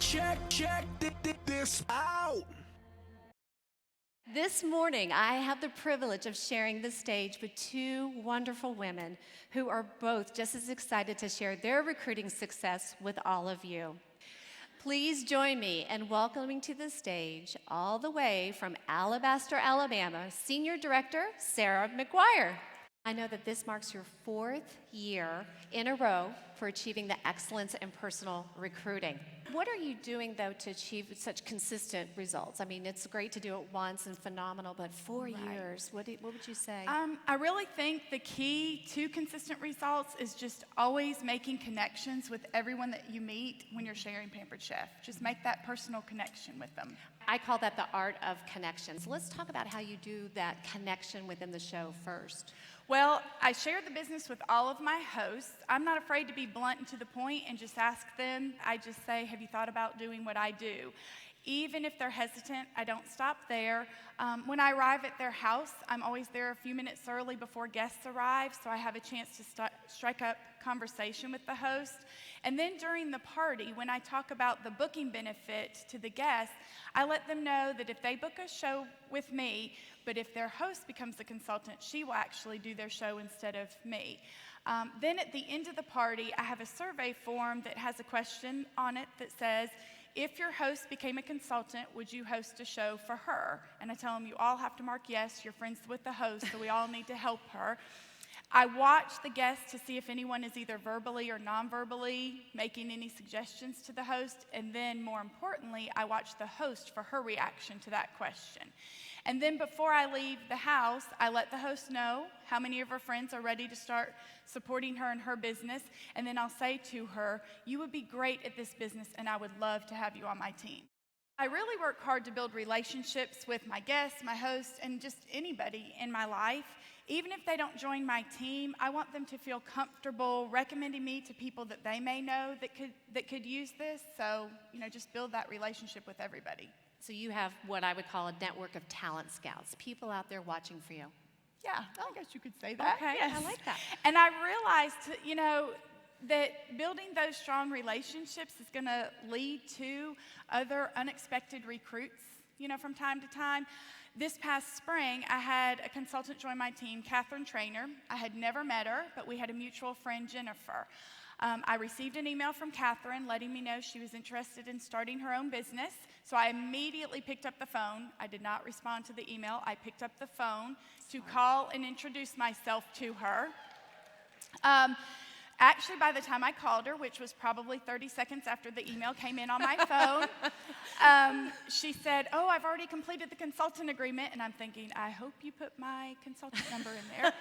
check this out. This morning, I have the privilege of sharing the stage with two wonderful women who are both just as excited to share their recruiting success with all of you. Please join me in welcoming to the stage, all the way from Alabaster, Alabama, Senior Director Sarah McGuire. I know that this marks your 4th year in a row for achieving the excellence in personal recruiting. What are you doing, though, to achieve such consistent results? I mean, it's great to do it once and phenomenal, but 4 years, what would you say? I really think the key to consistent results is just always making connections with everyone that you meet when you're sharing Pampered Chef. Just make that personal connection with them. I call that the art of connections. Let's talk about how you do that connection within the show first. Well, I share the business with all of my hosts. I'm not afraid to be blunt and to the point and just ask them. I just say, have you thought about doing what I do? Even if they're hesitant, I don't stop there. When I arrive at their house, I'm always there a few minutes early before guests arrive, so I have a chance to strike up conversation with the host. And then during the party, when I talk about the booking benefit to the guests, I let them know that if they book a show with me, but if their host becomes the consultant, she will actually do their show instead of me. Then at the end of the party, I have a survey form that has a question on it that says, if your host became a consultant, would you host a show for her? And I tell them, you all have to mark yes, you're friends with the host, so we all need to help her. I watch the guests to see if anyone is either verbally or non-verbally making any suggestions to the host, and then more importantly, I watch the host for her reaction to that question. And then before I leave the house, I let the host know how many of her friends are ready to start supporting her in her business, and then I'll say to her, you would be great at this business, and I would love to have you on my team. I really work hard to build relationships with my guests, my hosts, and just anybody in my life. Even if they don't join my team, I want them to feel comfortable recommending me to people that they may know that could use this. So, just build that relationship with everybody. So you have what I would call a network of talent scouts, people out there watching for you. Yeah, I guess you could say that. Okay, yes. I like that. And I realized, that building those strong relationships is going to lead to other unexpected recruits, from time to time. This past spring, I had a consultant join my team, Catherine Trainer. I had never met her, but we had a mutual friend, Jennifer. I received an email from Catherine letting me know she was interested in starting her own business. So I immediately picked up the phone. I did not respond to the email. I picked up the phone to call and introduce myself to her. Actually, by the time I called her, which was probably 30 seconds after the email came in on my phone, she said, oh, I've already completed the consultant agreement. And I'm thinking, I hope you put my consultant number in there.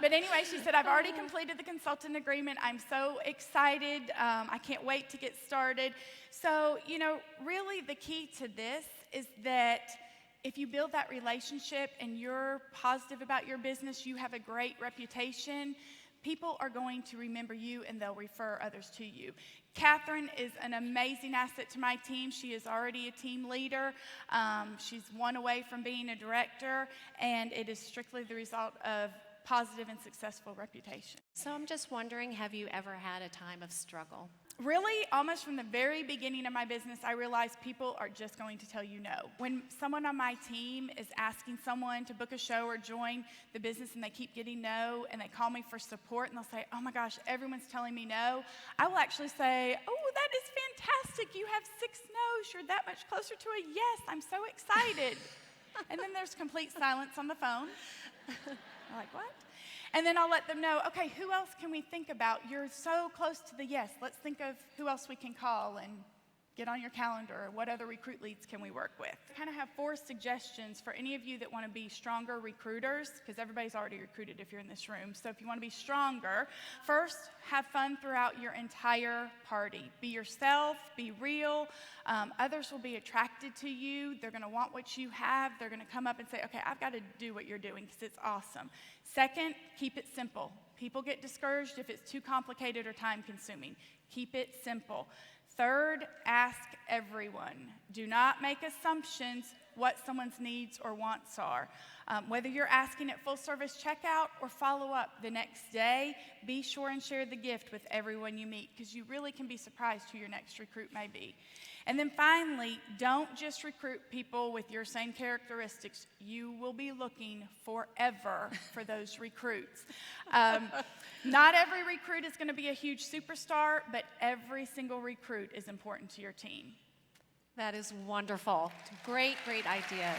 But anyway, she said, I've already completed the consultant agreement. I'm so excited. I can't wait to get started. So, really the key to this is that if you build that relationship and you're positive about your business, you have a great reputation, people are going to remember you and they'll refer others to you. Catherine is an amazing asset to my team. She is already a team leader. She's one away from being a director, and it is strictly the result of positive and successful reputation. So I'm just wondering, have you ever had a time of struggle? Really, almost from the very beginning of my business, I realized people are just going to tell you no. When someone on my team is asking someone to book a show or join the business and they keep getting no, and they call me for support and they'll say, oh my gosh, everyone's telling me no, I will actually say, oh, that is fantastic. You have 6 no's. You're that much closer to a yes. I'm so excited. And then there's complete silence on the phone. I'm like, what? And then I'll let them know, okay, who else can we think about? You're so close to the yes. Let's think of who else we can call and get on your calendar. What other recruit leads can we work with? I kind of have 4 suggestions for any of you that want to be stronger recruiters, because everybody's already recruited if you're in this room. So if you want to be stronger, first, have fun throughout your entire party. Be yourself, be real. Others will be attracted to you. They're going to want what you have. They're going to come up and say, okay, I've got to do what you're doing because it's awesome. Second, keep it simple. People get discouraged if it's too complicated or time-consuming. Keep it simple. Third, ask everyone. Do not make assumptions. what someone's needs or wants are. Whether you're asking at full service checkout or follow up the next day, be sure and share the gift with everyone you meet, because you really can be surprised who your next recruit may be. And then finally, don't just recruit people with your same characteristics. You will be looking forever for those recruits. Not every recruit is going to be a huge superstar, but every single recruit is important to your team. That is wonderful. Great, great ideas.